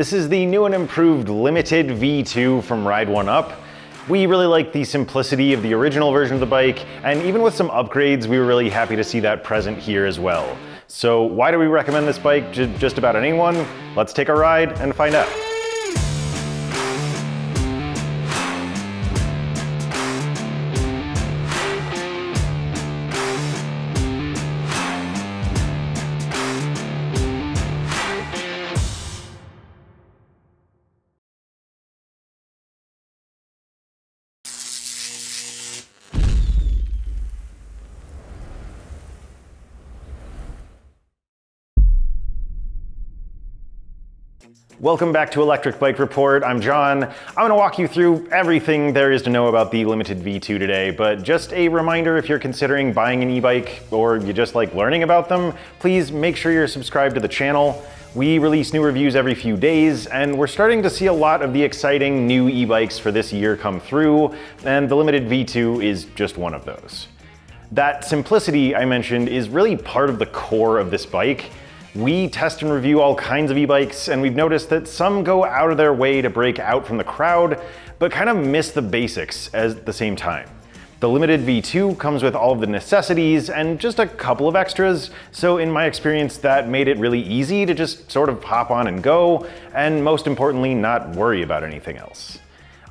This is the new and improved Limited V2 from Ride1UP. We really like the simplicity of the original version of the bike, and even with some upgrades, we were really happy to see that present here as well. So why do we recommend this bike to just about anyone? Let's take a ride and find out. Welcome back to Electric Bike Report. I'm John. I'm going to walk you through everything there is to know about the Limited V2 today, but just a reminder, if you're considering buying an e-bike or you just like learning about them, please make sure you're subscribed to the channel. We release new reviews every few days, and we're starting to see a lot of the exciting new e-bikes for this year come through, and the Limited V2 is just one of those. That simplicity I mentioned is really part of the core of this bike. We test and review all kinds of e-bikes, and we've noticed that some go out of their way to break out from the crowd, but kind of miss the basics at the same time. The Limited V2 comes with all of the necessities and just a couple of extras, so in my experience that made it really easy to just sort of hop on and go, and most importantly, not worry about anything else.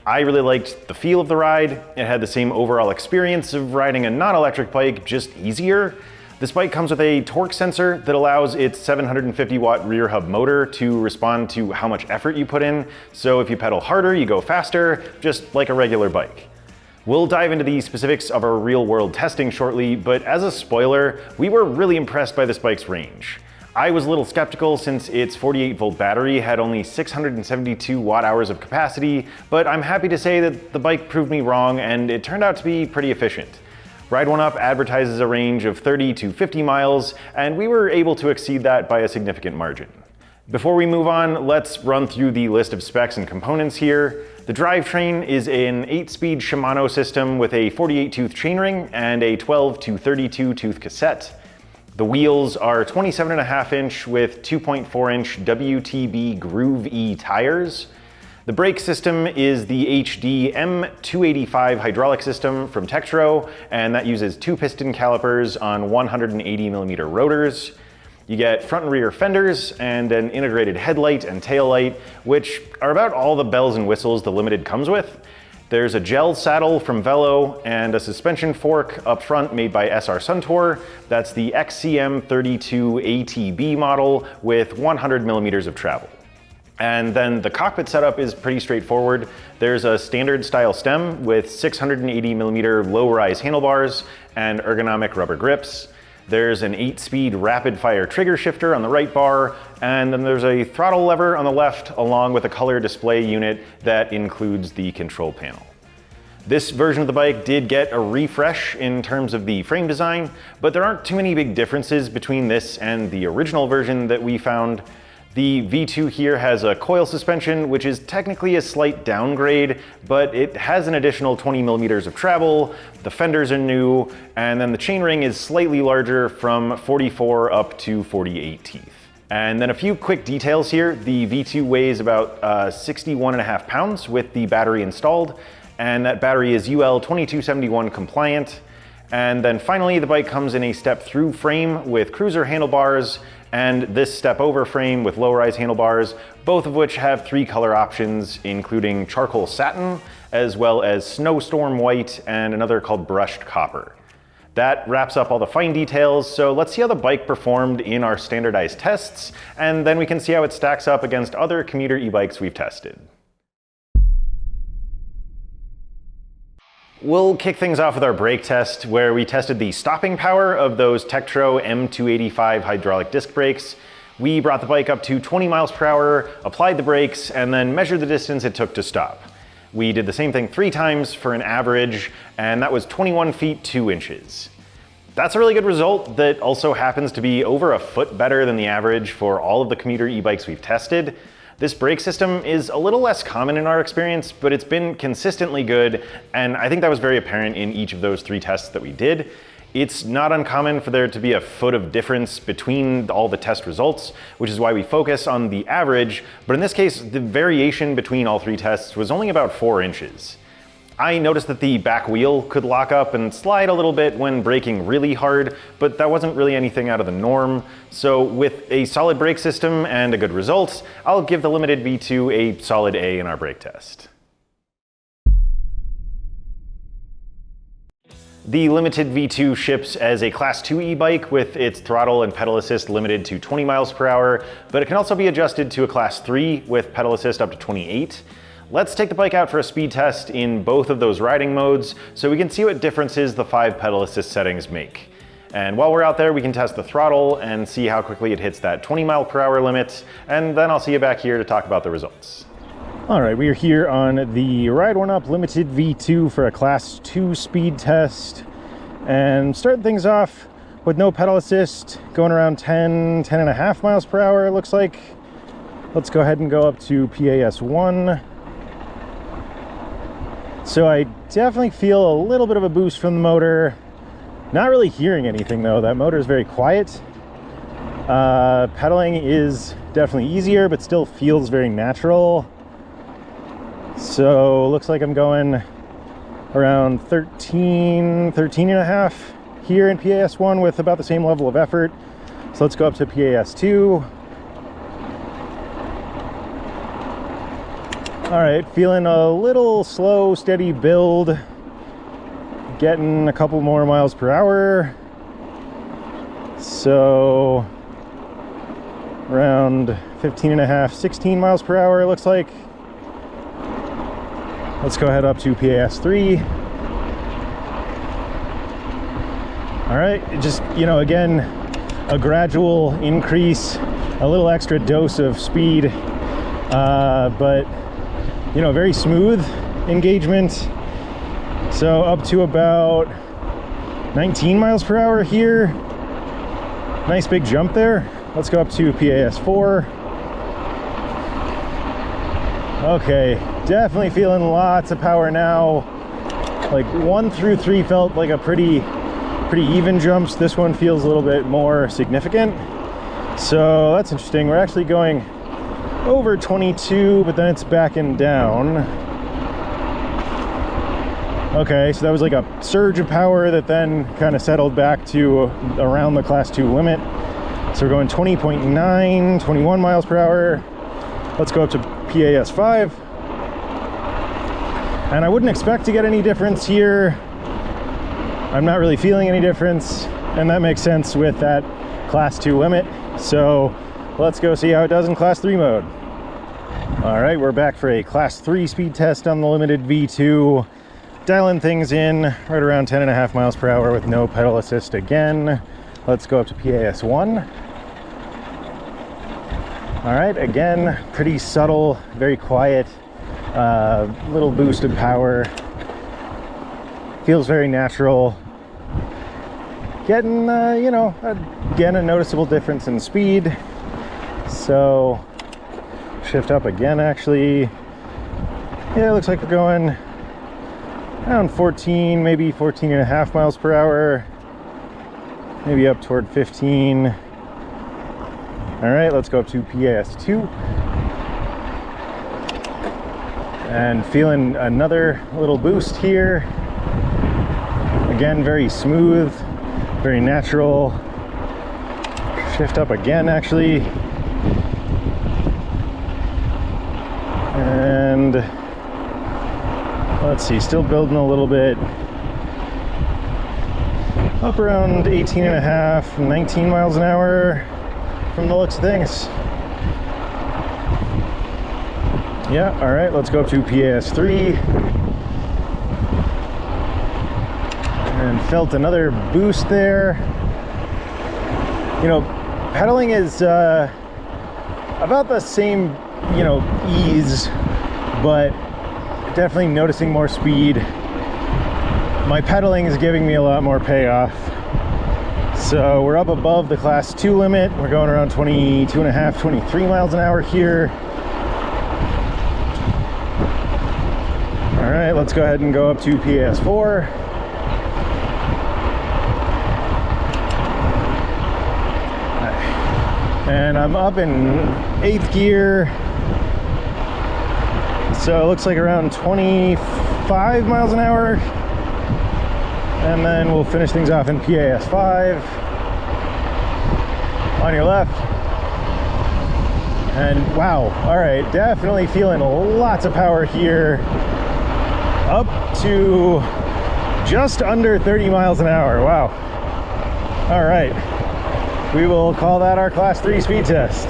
I really liked the feel of the ride. It had the same overall experience of riding a non-electric bike, just easier. This bike comes with a torque sensor that allows its 750 watt rear hub motor to respond to how much effort you put in. So if you pedal harder, you go faster, just like a regular bike. We'll dive into the specifics of our real world testing shortly, but as a spoiler, we were really impressed by this bike's range. I was a little skeptical since its 48 volt battery had only 672 watt hours of capacity, but I'm happy to say that the bike proved me wrong and it turned out to be pretty efficient. Ride1UP advertises a range of 30 to 50 miles, and we were able to exceed that by a significant margin. Before we move on, let's run through the list of specs and components here. The drivetrain is an 8-speed Shimano system with a 48-tooth chainring and a 12 to 32-tooth cassette. The wheels are 27.5-inch with 2.4-inch WTB Groove E tires. The brake system is the HD M285 hydraulic system from Tektro, and that uses 2 piston calipers on 180mm rotors. You get front and rear fenders and an integrated headlight and tail light, which are about all the bells and whistles the Limited comes with. There's a gel saddle from Velo and a suspension fork up front made by SR Suntour. That's the XCM32 ATB model with 100mm of travel. And then the cockpit setup is pretty straightforward. There's a standard style stem with 680mm low-rise handlebars and ergonomic rubber grips. There's an 8-speed rapid fire trigger shifter on the right bar, and then there's a throttle lever on the left along with a color display unit that includes the control panel. This version of the bike did get a refresh in terms of the frame design, but there aren't too many big differences between this and the original version that we found. The V2 here has a coil suspension, which is technically a slight downgrade, but it has an additional 20mm of travel, the fenders are new, and then the chainring is slightly larger from 44 up to 48 teeth. And then a few quick details here. The V2 weighs about 61.5 pounds with the battery installed, and that battery is UL 2271 compliant. And then finally, the bike comes in a step-through frame with cruiser handlebars and this step-over frame with low-rise handlebars, both of which have 3 color options, including charcoal satin, as well as snowstorm white and another called brushed copper. That wraps up all the fine details, so let's see how the bike performed in our standardized tests, and then we can see how it stacks up against other commuter e-bikes we've tested. We'll kick things off with our brake test, where we tested the stopping power of those Tektro M285 hydraulic disc brakes. We brought the bike up to 20 miles per hour, applied the brakes, and then measured the distance it took to stop. We did the same thing 3 times for an average, and that was 21 feet 2 inches. That's a really good result that also happens to be over a foot better than the average for all of the commuter e-bikes we've tested. This brake system is a little less common in our experience, but it's been consistently good, and I think that was very apparent in each of those 3 tests that we did. It's not uncommon for there to be a foot of difference between all the test results, which is why we focus on the average, but in this case, the variation between all three tests was only about 4 inches. I noticed that the back wheel could lock up and slide a little bit when braking really hard, but that wasn't really anything out of the norm. So with a solid brake system and a good result, I'll give the Limited V2 a solid A in our brake test. The Limited V2 ships as a Class 2 e-bike with its throttle and pedal assist limited to 20 miles per hour, but it can also be adjusted to a Class 3 with pedal assist up to 28. Let's take the bike out for a speed test in both of those riding modes so we can see what differences the 5 pedal assist settings make. And while we're out there, we can test the throttle and see how quickly it hits that 20 mile per hour limit, and then I'll see you back here to talk about the results. All right, we are here on the Ride1UP Limited V2 for a Class 2 speed test, and starting things off with no pedal assist, going around 10.5 miles per hour, it looks like. Let's go ahead and go up to PAS1. So I definitely feel a little bit of a boost from the motor. Not really hearing anything though. That motor is very quiet. Pedaling is definitely easier, but still feels very natural. So looks like I'm going around 13 and a half here in PAS1 with about the same level of effort. So let's go up to PAS2. All right, feeling a little slow, steady build. Getting a couple more miles per hour. So around 15 and a half, 16 miles per hour, it looks like. Let's go ahead up to PAS3. All right, just, again, a gradual increase, a little extra dose of speed, but very smooth engagement. So up to about 19 miles per hour here. Nice big jump there. Let's go up to PAS4. Okay, definitely feeling lots of power now. Like 1 through 3 felt like a pretty even jumps. This one feels a little bit more significant. So that's interesting. We're actually going over 22, but then it's backing down. Okay, so that was like a surge of power that then kind of settled back to around the Class 2 limit. So we're going 20.9, 21 miles per hour. Let's go up to PAS5. And I wouldn't expect to get any difference here. I'm not really feeling any difference, and that makes sense with that Class 2 limit. So let's go see how it does in Class 3 mode. All right, we're back for a Class 3 speed test on the Limited V2. Dialing things in right around 10.5 miles per hour with no pedal assist again. Let's go up to PAS1. All right, again, pretty subtle, very quiet, little boost of power. Feels very natural. Getting, again, a noticeable difference in speed. So shift up again, actually. Yeah, it looks like we're going around 14, maybe 14 and a half miles per hour. Maybe up toward 15. All right, let's go up to PAS2. And feeling another little boost here. Again, very smooth, very natural. Shift up again, actually. And let's see, still building a little bit. Up around 18 and a half, 19 miles an hour from the looks of things. Yeah, all right, let's go up to PAS3. And felt another boost there. Pedaling is about the same, ease, but definitely noticing more speed. My pedaling is giving me a lot more payoff. So we're up above the Class 2 limit. We're going around 22 and a half, 23 miles an hour here. All right, let's go ahead and go up to PAS4. And I'm up in 8th gear. So it looks like around 25 miles an hour. And then we'll finish things off in PAS 5. On your left. And wow, all right, definitely feeling lots of power here. Up to just under 30 miles an hour, wow. All right, we will call that our class 3 speed test.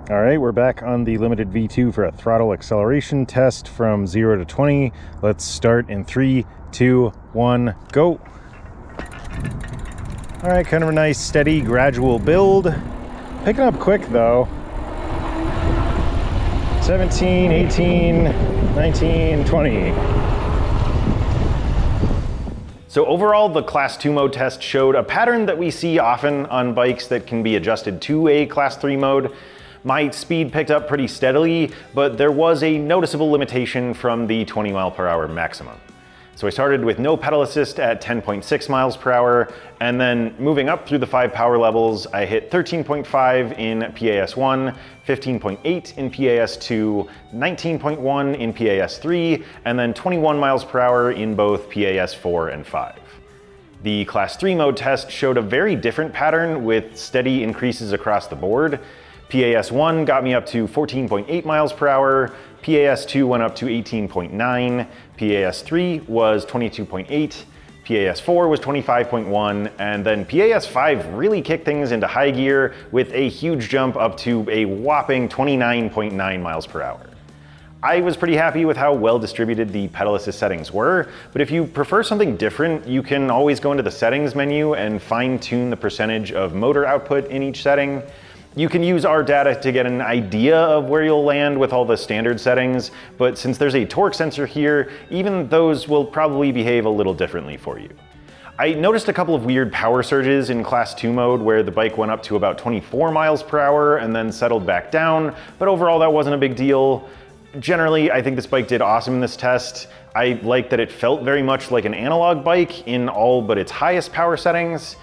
All right, we're back on the limited V2 for a throttle acceleration test from 0 to 20. Let's start in 3, 2, 1, go. All right, kind of a nice, steady, gradual build. Picking up quick though. 17, 18, 19, 20. So overall, the Class 2 mode test showed a pattern that we see often on bikes that can be adjusted to a Class 3 mode. My speed picked up pretty steadily, but there was a noticeable limitation from the 20 mile per hour maximum. So I started with no pedal assist at 10.6 miles per hour, and then moving up through the 5 power levels, I hit 13.5 in PAS 1, 15.8 in PAS 2, 19.1 in PAS 3, and then 21 miles per hour in both PAS 4 and 5. The Class 3 mode test showed a very different pattern with steady increases across the board. PAS 1 got me up to 14.8 miles per hour, PAS 2 went up to 18.9, PAS 3 was 22.8, PAS 4 was 25.1, and then PAS 5 really kicked things into high gear with a huge jump up to a whopping 29.9 miles per hour. I was pretty happy with how well distributed the pedal assist settings were, but if you prefer something different, you can always go into the settings menu and fine-tune the percentage of motor output in each setting. You can use our data to get an idea of where you'll land with all the standard settings, but since there's a torque sensor here, even those will probably behave a little differently for you. I noticed a couple of weird power surges in Class 2 mode where the bike went up to about 24 miles per hour and then settled back down, but overall that wasn't a big deal. Generally, I think this bike did awesome in this test. I like that it felt very much like an analog bike in all but its highest power settings.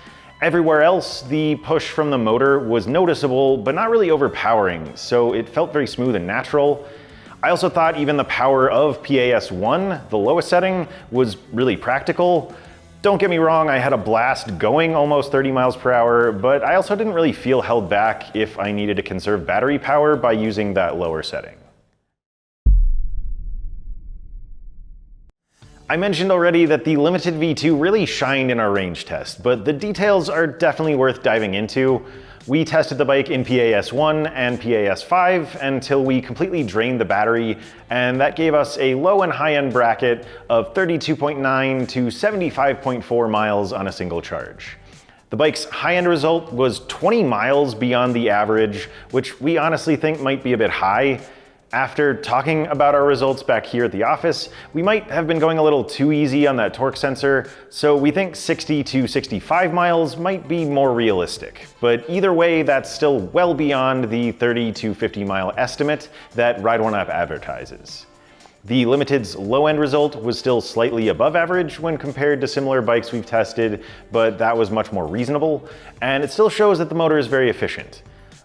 Everywhere else, the push from the motor was noticeable, but not really overpowering, so it felt very smooth and natural. I also thought even the power of PAS 1, the lowest setting, was really practical. Don't get me wrong, I had a blast going almost 30 miles per hour, but I also didn't really feel held back if I needed to conserve battery power by using that lower setting. I mentioned already that the limited V2 really shined in our range test, but the details are definitely worth diving into. We tested the bike in PAS 1 and PAS 5 until we completely drained the battery, and that gave us a low and high end bracket of 32.9 to 75.4 miles on a single charge. The bike's high end result was 20 miles beyond the average, which we honestly think might be a bit high. After talking about our results back here at the office, we might have been going a little too easy on that torque sensor, so we think 60 to 65 miles might be more realistic. But either way, that's still well beyond the 30 to 50 mile estimate that Ride1UP advertises. The Limited's low-end result was still slightly above average when compared to similar bikes we've tested, but that was much more reasonable, and it still shows that the motor is very efficient.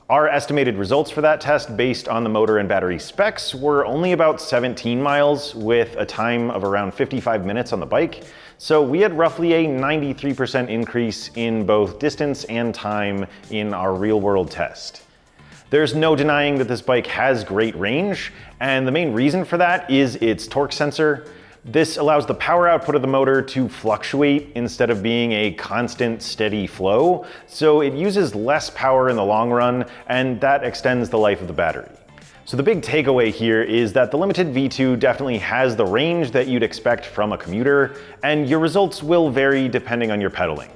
Our estimated results for that test based on the motor and battery specs were only about 17 miles with a time of around 55 minutes on the bike, so we had roughly a 93% increase in both distance and time in our real-world test. There's no denying that this bike has great range, and the main reason for that is its torque sensor. This allows the power output of the motor to fluctuate instead of being a constant, steady flow, so it uses less power in the long run, and that extends the life of the battery. So the big takeaway here is that the Limited V2 definitely has the range that you'd expect from a commuter, and your results will vary depending on your pedaling.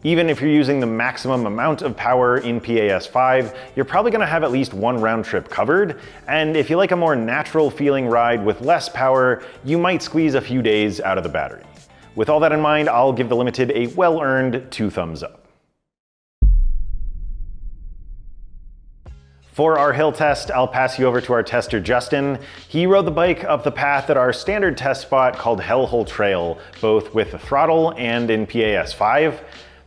Even if you're using the maximum amount of power in PAS 5, you're probably gonna have at least one round trip covered, and if you like a more natural feeling ride with less power, you might squeeze a few days out of the battery. With all that in mind, I'll give the Limited a well-earned 2 thumbs up. For our hill test, I'll pass you over to our tester, Justin. He rode the bike up the path at our standard test spot called Hellhole Trail, both with the throttle and in PAS 5.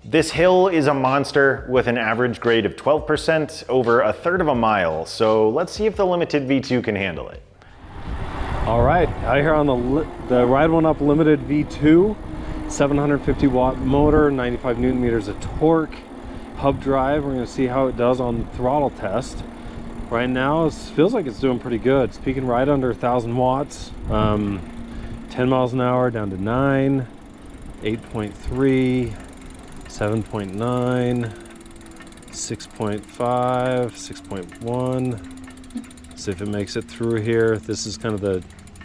This hill is a monster with an average grade of 12% over a third of a mile, so let's see if the Limited V2 can handle it. All right, out here on the Ride1UP Limited V2, 750 watt motor, 95 Newton meters of torque, hub drive. We're gonna see how it does on the throttle test. Right now, it feels like it's doing pretty good. It's peaking right under 1,000 watts, 10 miles an hour down to 9, 8.3, 7.9, 6.5, 6.1. See if it makes it through here. This is kind of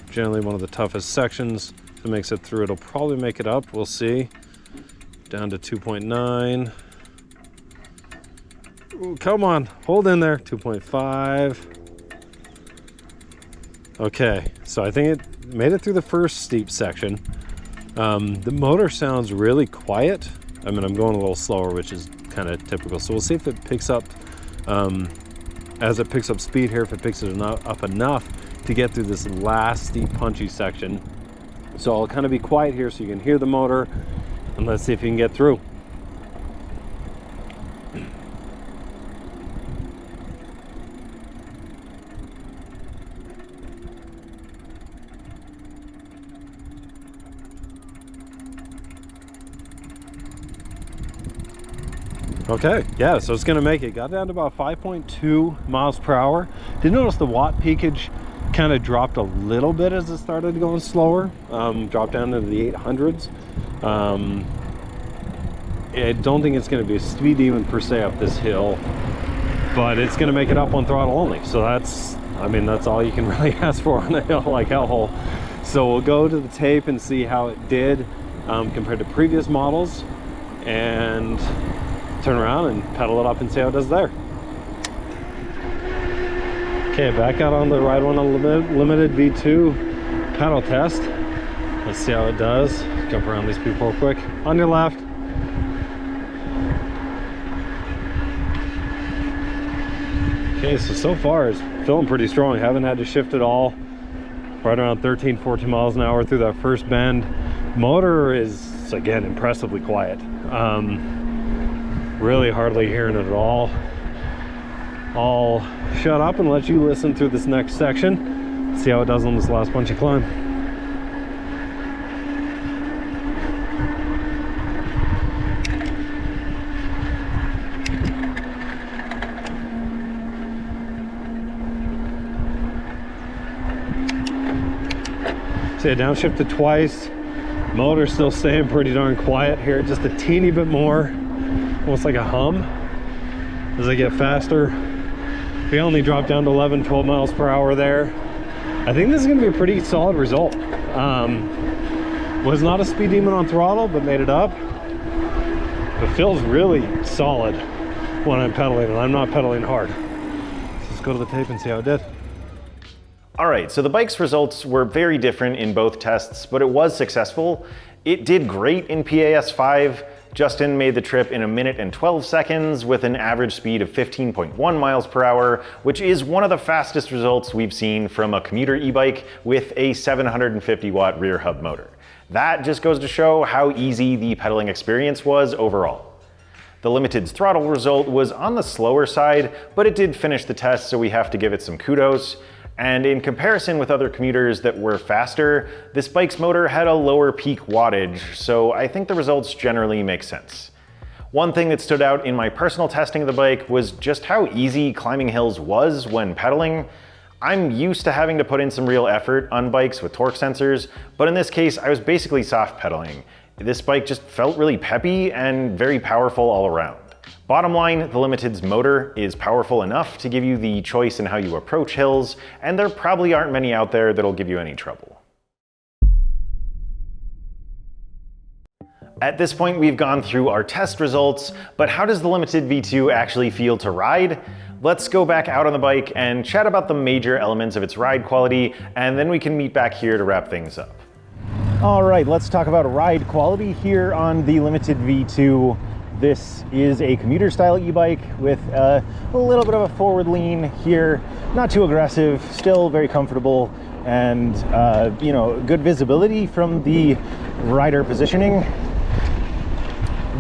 generally one of the toughest sections. If it makes it through, it'll probably make it up. We'll see. Down to 2.9. Ooh, come on, hold in there. 2.5. Okay, so I think it made it through the first steep section. The motor sounds really quiet. I mean, I'm going a little slower, which is kind of typical. So we'll see if it picks up, as it picks up speed here, if it picks it up enough to get through this last steep punchy section. So I'll kind of be quiet here so you can hear the motor, and let's see if you can get through. Okay, yeah, so it's gonna make it. Got down to about 5.2 miles per hour. Did notice the watt peakage kind of dropped a little bit as it started going slower. Dropped down into the 800s. I don't think it's gonna be a speed demon per se up this hill, but it's gonna make it up on throttle only. So that's all you can really ask for on a hill like hellhole. So we'll go to the tape and see how it did compared to previous models, and turn around and pedal it up and see how it does there. Okay, back out on the Ride1UP Limited V2 pedal test. Let's see how it does. Jump around these people real quick. On your left. Okay, so far it's feeling pretty strong. Haven't had to shift at all. Right around 13, 14 miles an hour through that first bend. Motor is, again, impressively quiet. Really hardly hearing it at all. I'll shut up and let you listen through this next section. See how it does on this last punchy climb. See, I downshifted twice. Motor's still staying pretty darn quiet here, just a teeny bit more. Almost like a hum as I get faster. We only dropped down to 11, 12 miles per hour there. I think this is gonna be a pretty solid result. Was not a speed demon on throttle, but made it up. It feels really solid when I'm pedaling, and I'm not pedaling hard. So let's go to the tape and see how it did. All right, so the bike's results were very different in both tests, but it was successful. It did great in PAS 5. Justin made the trip in 1 minute and 12 seconds with an average speed of 15.1 miles per hour, which is one of the fastest results we've seen from a commuter e-bike with a 750 watt rear hub motor. That just goes to show how easy the pedaling experience was overall. The Limited's throttle result was on the slower side, but it did finish the test, so we have to give it some kudos. And in comparison with other commuters that were faster, this bike's motor had a lower peak wattage, so I think the results generally make sense. One thing that stood out in my personal testing of the bike was just how easy climbing hills was when pedaling. I'm used to having to put in some real effort on bikes with torque sensors, but in this case, I was basically soft pedaling. This bike just felt really peppy and very powerful all around. Bottom line, the Limited's motor is powerful enough to give you the choice in how you approach hills, and there probably aren't many out there that'll give you any trouble. At this point, we've gone through our test results, but how does the Limited V2 actually feel to ride? Let's go back out on the bike and chat about the major elements of its ride quality, and then we can meet back here to wrap things up. All right, let's talk about ride quality here on the Limited V2. This is a commuter style e-bike with a little bit of a forward lean here, not too aggressive, still very comfortable, and good visibility from the rider positioning.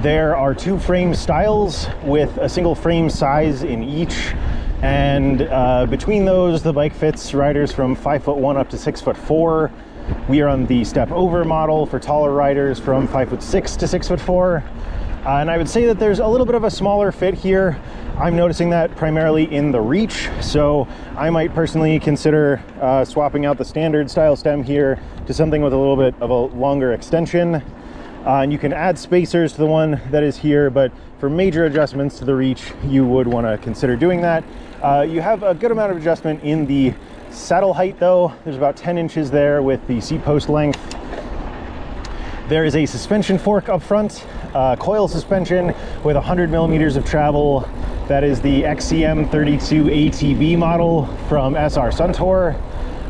There are 2 frame styles with a single frame size in each. And between those, the bike fits riders from 5'1" up to 6'4". We are on the step over model for taller riders from 5'6" to 6'4". And I would say that there's a little bit of a smaller fit here. I'm noticing that primarily in the reach. So I might personally consider swapping out the standard style stem here to something with a little bit of a longer extension. And you can add spacers to the one that is here, but for major adjustments to the reach, you would want to consider doing that. You have a good amount of adjustment in the saddle height though. There's about 10 inches there with the seat post length. There is a suspension fork up front, coil suspension with 100 millimeters of travel. That is the XCM32 ATV model from SR Suntour.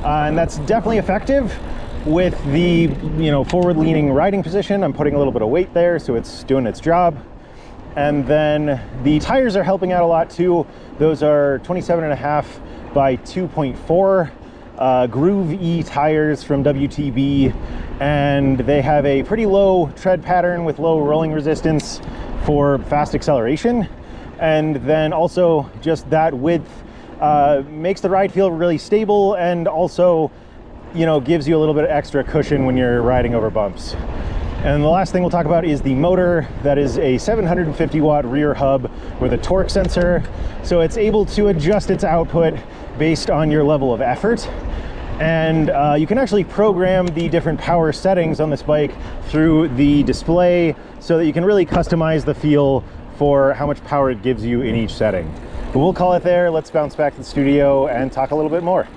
And that's definitely effective with the forward-leaning riding position. I'm putting a little bit of weight there, so it's doing its job. And then the tires are helping out a lot too. Those are 27.5 by 2.4 Groove E tires from WTB, and they have a pretty low tread pattern with low rolling resistance for fast acceleration. And then also just that width makes the ride feel really stable, and also gives you a little bit of extra cushion when you're riding over bumps. And the last thing we'll talk about is the motor. That is a 750 watt rear hub with a torque sensor. So it's able to adjust its output based on your level of effort. And you can actually program the different power settings on this bike through the display so that you can really customize the feel for how much power it gives you in each setting. But we'll call it there. Let's bounce back to the studio and talk a little bit more.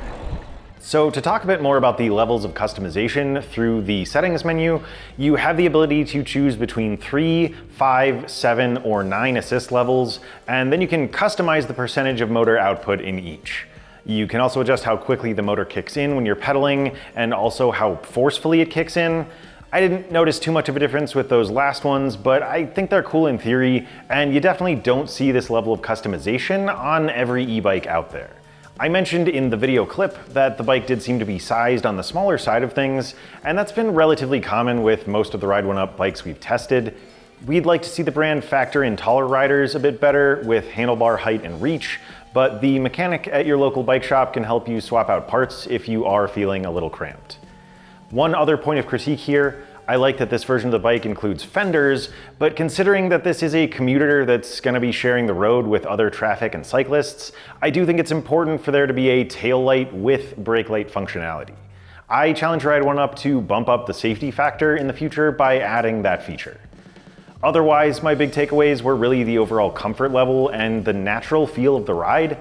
So to talk a bit more about the levels of customization through the settings menu, you have the ability to choose between 3, 5, 7, or 9 assist levels, and then you can customize the percentage of motor output in each. You can also adjust how quickly the motor kicks in when you're pedaling, and also how forcefully it kicks in. I didn't notice too much of a difference with those last ones, but I think they're cool in theory, and you definitely don't see this level of customization on every e-bike out there. I mentioned in the video clip that the bike did seem to be sized on the smaller side of things, and that's been relatively common with most of the Ride1UP bikes we've tested. We'd like to see the brand factor in taller riders a bit better with handlebar height and reach, but the mechanic at your local bike shop can help you swap out parts if you are feeling a little cramped. One other point of critique here, I like that this version of the bike includes fenders, but considering that this is a commuter that's going to be sharing the road with other traffic and cyclists, I do think it's important for there to be a tail light with brake light functionality. I challenge Ride1UP to bump up the safety factor in the future by adding that feature. Otherwise, my big takeaways were really the overall comfort level and the natural feel of the ride.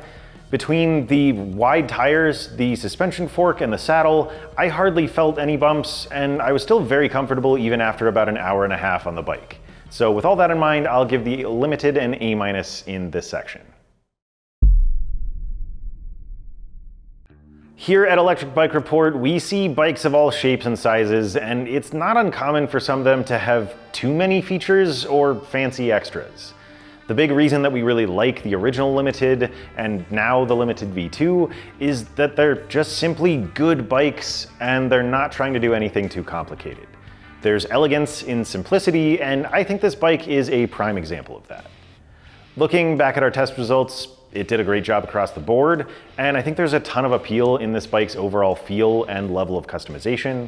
Between the wide tires, the suspension fork, and the saddle, I hardly felt any bumps, and I was still very comfortable even after about an hour and a half on the bike. So with all that in mind, I'll give the Limited an A- in this section. Here at Electric Bike Report, we see bikes of all shapes and sizes, and it's not uncommon for some of them to have too many features or fancy extras. The big reason that we really like the original Limited and now the Limited V2 is that they're just simply good bikes and they're not trying to do anything too complicated. There's elegance in simplicity, and I think this bike is a prime example of that. Looking back at our test results, it did a great job across the board, and I think there's a ton of appeal in this bike's overall feel and level of customization.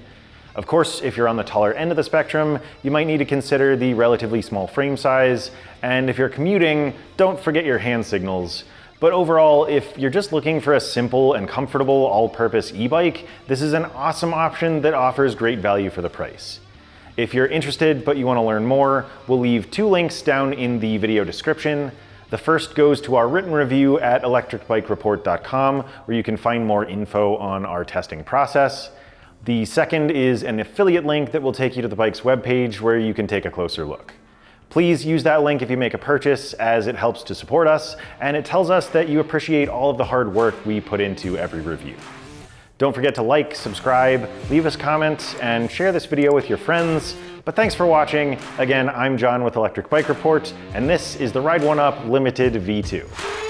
Of course, if you're on the taller end of the spectrum, you might need to consider the relatively small frame size, and if you're commuting, don't forget your hand signals. But overall, if you're just looking for a simple and comfortable all-purpose e-bike, this is an awesome option that offers great value for the price. If you're interested but you want to learn more, we'll leave 2 links down in the video description. The first goes to our written review at electricbikereport.com, where you can find more info on our testing process. The second is an affiliate link that will take you to the bike's webpage where you can take a closer look. Please use that link if you make a purchase, as it helps to support us, and it tells us that you appreciate all of the hard work we put into every review. Don't forget to like, subscribe, leave us comments, and share this video with your friends. But thanks for watching. Again, I'm John with Electric Bike Report, and this is the Ride1UP Limited V2.